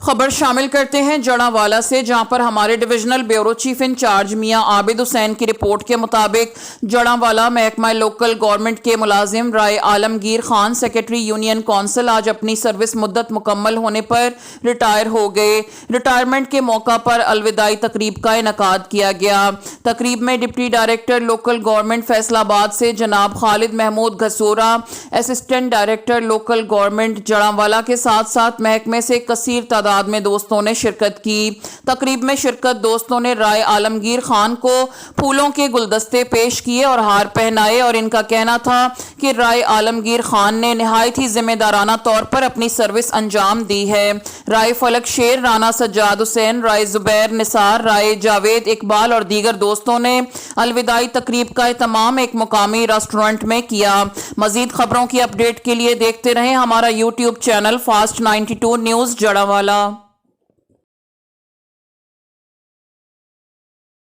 خبر شامل کرتے ہیں جڑاوالا سے، جہاں پر ہمارے ڈویژنل بیورو چیف انچارج میاں عابد حسین کی رپورٹ کے مطابق جڑاوالا محکمہ لوکل گورنمنٹ کے ملازم رائے عالمگیر خان سیکرٹری یونین کونسل آج اپنی سروس مدت مکمل ہونے پر ریٹائر ہو گئے۔ ریٹائرمنٹ کے موقع پر الوداعی تقریب کا انعقاد کیا گیا۔ تقریب میں deputy director local government Faisalabad سے جناب Khalid Mahmood Ghasora, assistant director local government Jaranwala کے ساتھ ساتھ محکمے سے کثیر تعداد میں دوستوں نے شرکت کی۔ تقریب میں شرکت دوستوں نے رائے عالمگیر خان کو پھولوں کے گلدستے پیش کیے اور ہار پہنائے، اور ان کا کہنا تھا کہ رائے عالمگیر خان نے نہایت ہی ذمہ دارانہ طور پر اپنی سروس انجام دی ہے۔ رائے فلک شیر، رانا سجاد حسین، رائے زبیر نثار، رائے جاوید اقبال اور دیگر دوستوں نے الوداعی تقریب کا اہتمام ایک مقامی ریسٹورنٹ میں کیا۔ مزید خبروں کی اپڈیٹ کے لیے دیکھتے رہیں ہمارا یوٹیوب چینل فاسٹ 92 نیوز جڑاوالا۔